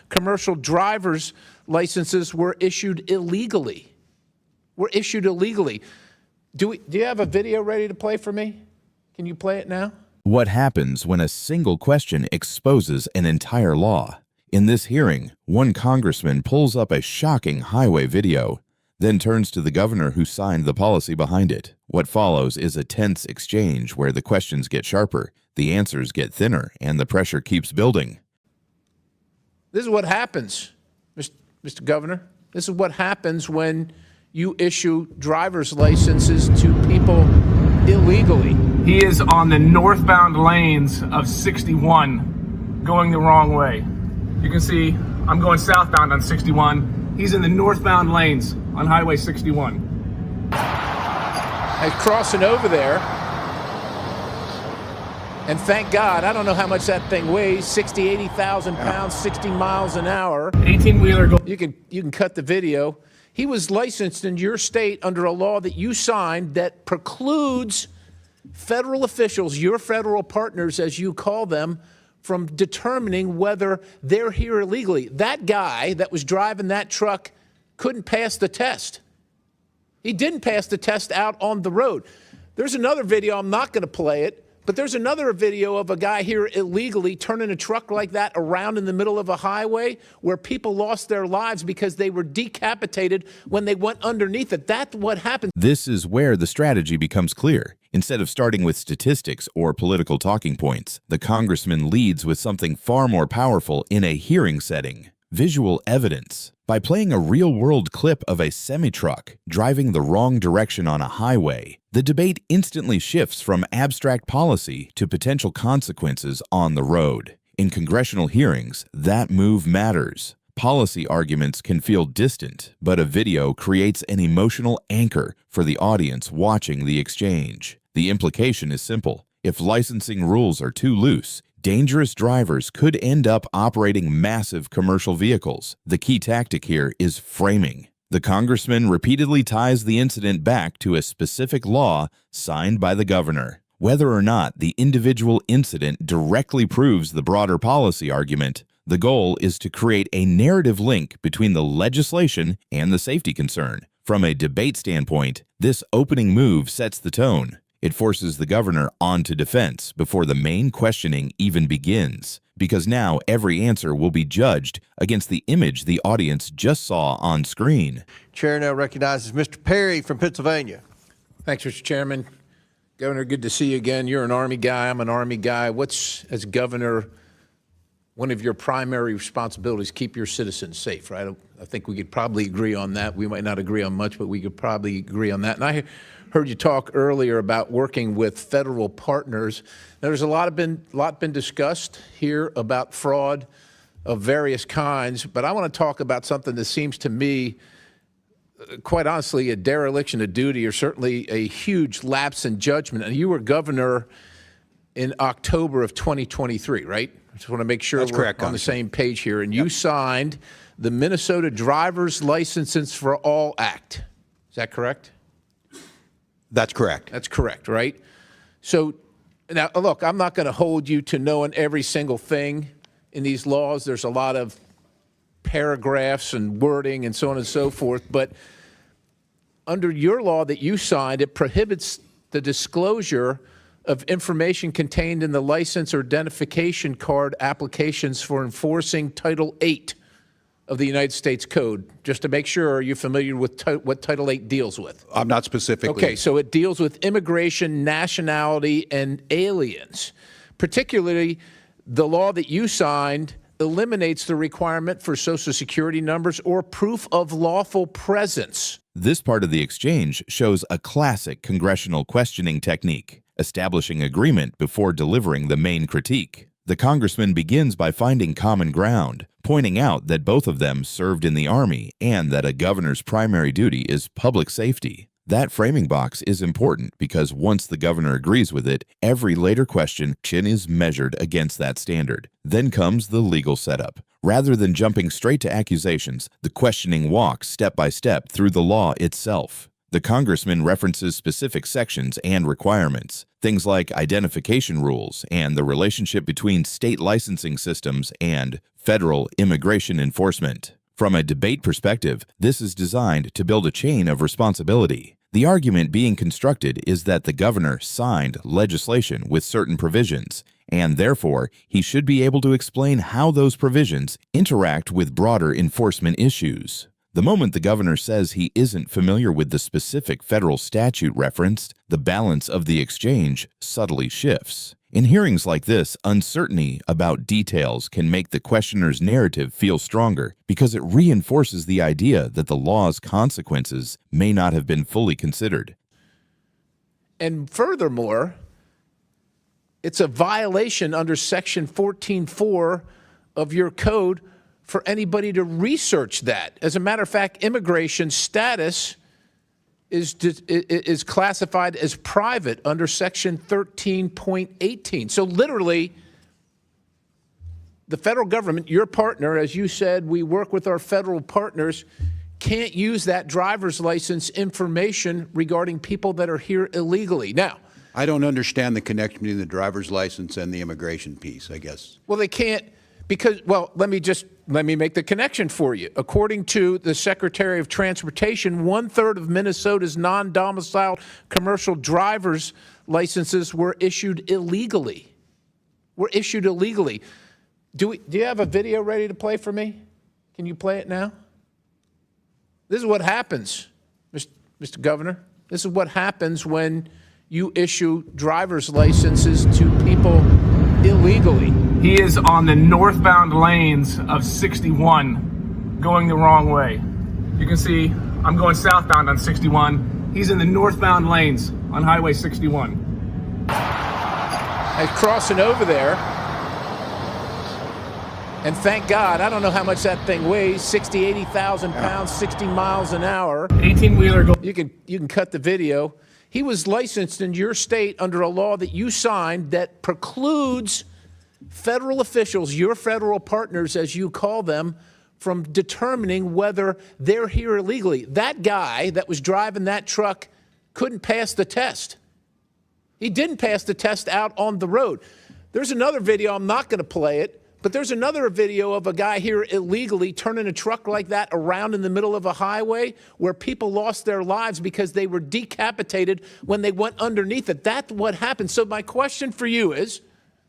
commercial driver's licenses were issued illegally. Do you have a video ready to play for me? Can you play it now? What happens when a single question exposes an entire law? In this hearing, one congressman pulls up a shocking highway video, then turns to the governor who signed the policy behind it. What follows is a tense exchange where the questions get sharper, the answers get thinner, and the pressure keeps building. This is what happens, Mr. Governor. This is what happens when you issue driver's licenses to people illegally. He is on the northbound lanes of 61, going the wrong way. You can see I'm going southbound on 61. He's in the northbound lanes on Highway 61. He's crossing over there. And thank God, I don't know how much that thing weighs, 60, 80,000 pounds, 60 miles an hour. 18-wheeler. You can cut the video. He was licensed in your state under a law that you signed that precludes federal officials, your federal partners as you call them, from determining whether they're here illegally. That guy that was driving that truck couldn't pass the test. He didn't pass the test out on the road. There's another video, I'm not going to play it, but there's another video of a guy here illegally turning a truck like that around in the middle of a highway where people lost their lives because they were decapitated when they went underneath it. That's what happened. This is where the strategy becomes clear. Instead of starting with statistics or political talking points, the congressman leads with something far more powerful in a hearing setting: visual evidence. By playing a real-world clip of a semi-truck driving the wrong direction on a highway, the debate instantly shifts from abstract policy to potential consequences on the road. In congressional hearings, that move matters. Policy arguments can feel distant, but a video creates an emotional anchor for the audience watching the exchange. The implication is simple. If licensing rules are too loose, dangerous drivers could end up operating massive commercial vehicles. The key tactic here is framing. The congressman repeatedly ties the incident back to a specific law signed by the governor. Whether or not the individual incident directly proves the broader policy argument, the goal is to create a narrative link between the legislation and the safety concern. From a debate standpoint, this opening move sets the tone. It forces the governor onto defense before the main questioning even begins, because now every answer will be judged against the image the audience just saw on screen. Chair now recognizes Mr. Perry from Pennsylvania. Thanks, Mr. Chairman. Governor, good to see you again. You're an Army guy. I'm an Army guy. What's, as governor, one of your primary responsibilities? Keep your citizens safe, right? I think we could probably agree on that. We might not agree on much, but we could probably agree on that. And I heard you talk earlier about working with federal partners. Now, there's a lot been discussed here about fraud of various kinds, but I want to talk about something that seems to me, quite honestly, a dereliction of duty, or certainly a huge lapse in judgment. And you were governor in October of 2023, right? I just want to make sure That's we're correct, on the same page here. And you signed the Minnesota Driver's Licenses for All Act. Is that correct? That's correct. That's correct, right? So now, look, I'm not going to hold you to knowing every single thing in these laws. There's a lot of paragraphs and wording and so on and so forth. But under your law that you signed, it prohibits the disclosure of information contained in the license or identification card applications for enforcing Title VIII of the United States Code. Just to make sure, are you familiar with what Title VIII deals with? I'm not specifically. Okay, so it deals with immigration, nationality, and aliens. Particularly, the law that you signed eliminates the requirement for Social Security numbers or proof of lawful presence. This part of the exchange shows a classic congressional questioning technique, establishing agreement before delivering the main critique. The congressman begins by finding common ground, pointing out that both of them served in the Army and that a governor's primary duty is public safety. That framing box is important because once the governor agrees with it, every later question is measured against that standard. Then comes the legal setup. Rather than jumping straight to accusations, the questioning walks step by step through the law itself. The congressman references specific sections and requirements. things like identification rules and the relationship between state licensing systems and federal immigration enforcement. From a debate perspective, this is designed to build a chain of responsibility. The argument being constructed is that the governor signed legislation with certain provisions, and therefore he should be able to explain how those provisions interact with broader enforcement issues. The moment the governor says he isn't familiar with the specific federal statute referenced, the balance of the exchange subtly shifts. In hearings like this, uncertainty about details can make the questioner's narrative feel stronger because it reinforces the idea that the law's consequences may not have been fully considered. And furthermore, it's a violation under Section 14.4 of your code for anybody to research that. As a matter of fact, immigration status is classified as private under Section 13.18. So literally, the federal government, your partner, as you said, we work with our federal partners, can't use that driver's license information regarding people that are here illegally. Now, I don't understand the connection between the driver's license and the immigration piece, I guess. well, they can't because, well, let me make the connection for you. According to the Secretary of Transportation, 1/3 of Minnesota's non-domiciled commercial driver's licenses were issued illegally. Do you have a video ready to play for me? Can you play it now? This is what happens, Mr. Governor. This is what happens when you issue driver's licenses to people illegally. He is on the northbound lanes of 61 going the wrong way. You can see I'm going southbound on 61. He's in the northbound lanes on Highway 61. And crossing over there. And thank God, I don't know how much that thing weighs, 60, 80,000 pounds, 60 miles an hour. 18-wheeler. You can cut the video. He was licensed in your state under a law that you signed that precludes federal officials, your federal partners, as you call them, from determining whether they're here illegally. That guy that was driving that truck couldn't pass the test. He didn't pass the test out on the road. There's another video, I'm not going to play it, but there's another video of a guy here illegally turning a truck like that around in the middle of a highway where people lost their lives because they were decapitated when they went underneath it. That's what happened. So my question for you is,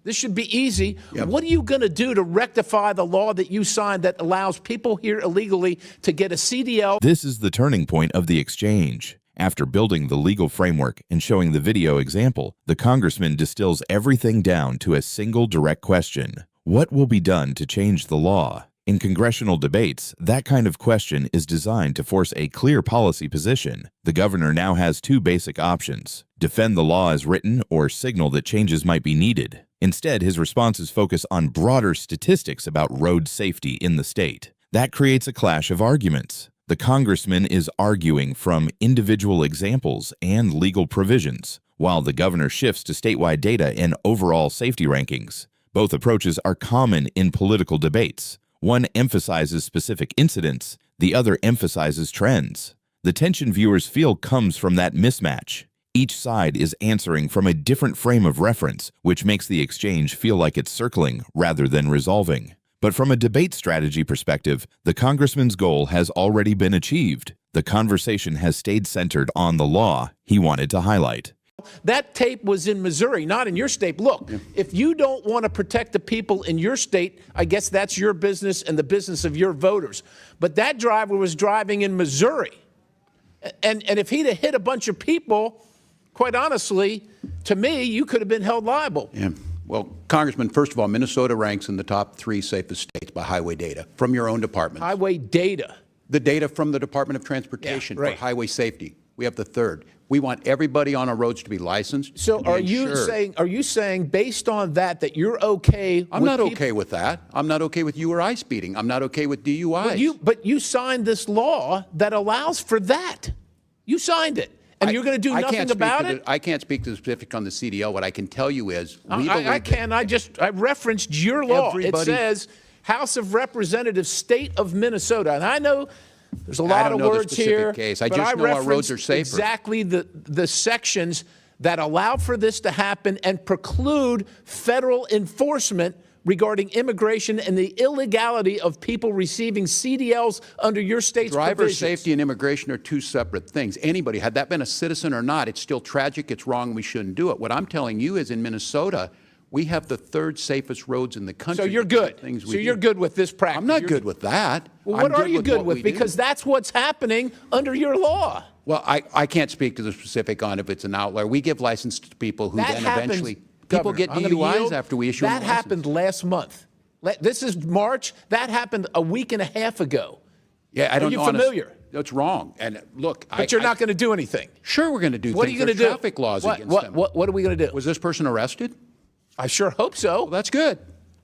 this should be easy. Yep. What are you going to do to rectify the law that you signed that allows people here illegally to get a CDL? This is the turning point of the exchange. After building the legal framework and showing the video example, the congressman distills everything down to a single direct question. What will be done to change the law? In congressional debates, that kind of question is designed to force a clear policy position. The governor now has two basic options: defend the law as written or signal that changes might be needed. Instead, his responses focus on broader statistics about road safety in the state. That creates a clash of arguments. The congressman is arguing from individual examples and legal provisions, while the governor shifts to statewide data and overall safety rankings. Both approaches are common in political debates. One emphasizes specific incidents, the other emphasizes trends. The tension viewers feel comes from that mismatch. Each side is answering from a different frame of reference, which makes the exchange feel like it's circling rather than resolving. But from a debate strategy perspective, the congressman's goal has already been achieved. The conversation has stayed centered on the law he wanted to highlight. That tape was in Missouri, not in your state. Look, if you don't want to protect the people in your state, I guess that's your business and the business of your voters. But that driver was driving in Missouri. And if he'd have hit a bunch of people, quite honestly, to me, you could have been held liable. Yeah. Well, Congressman, first of all, Minnesota ranks in the top 3 safest states by highway data from your own department. Highway data. The data from the Department of Transportation for highway safety. We have the 3rd. We want everybody on our roads to be licensed. So are you saying based on that you're okay? I'm not okay with that. I'm not okay with you or I speeding. I'm not okay with DUIs. But you signed this law that allows for that. You signed it. And you're going to do nothing about it? I can't speak to the specific on the CDL. What I can tell you is I referenced your law. It says House of Representatives, State of Minnesota. And I know there's a lot of words here. Case. I just know our roads are safer. Exactly the sections that allow for this to happen and preclude federal enforcement regarding immigration and the illegality of people receiving CDLs under your state's Driver provisions. safety and immigration are two separate things. Anybody, had that been a citizen or not, it's still tragic, it's wrong, we shouldn't do it. What I'm telling you is in Minnesota, we have the third safest roads in the country. So you're good. So you're good with this practice. I'm not good with that. Well, what are you good what with? we do. Because that's what's happening under your law. Well, I can't speak to the specific on if it's an outlier. We give license to people who then eventually... People Governor, get I'm gonna DUIs yield. after we issue them a That license. happened last month. This is March. That happened a week and a half ago. Yeah, I don't Are you know. familiar? That's wrong. And look, But you're not going to do anything. Sure, we're going to do What are things. you going to There are do? traffic laws What, against what, them. what are we going to do? Was this person arrested? I sure hope so. Well, that's good.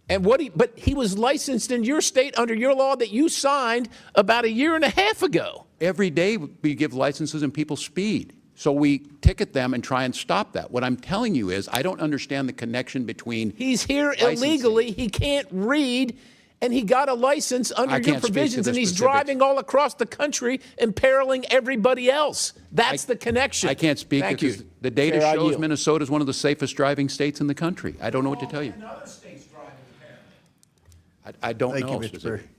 And but he was licensed in your state under your law that you signed about a year and a half ago. Every day we give licenses and people speed. So we ticket them and try and stop that. What I'm telling you is I don't understand the connection between He's here licensing. illegally. He can't read, and he got a license under your can't speak to provisions, the and he's specifics. driving all across the country, imperiling everybody else. That's the connection. I can't speak Thank because you. the data Chair, I shows yield. Minnesota is one of the safest driving states in the country. I don't know what to tell you. And other states driving impaired. I don't Thank know. you, Mr. specifically. Perry.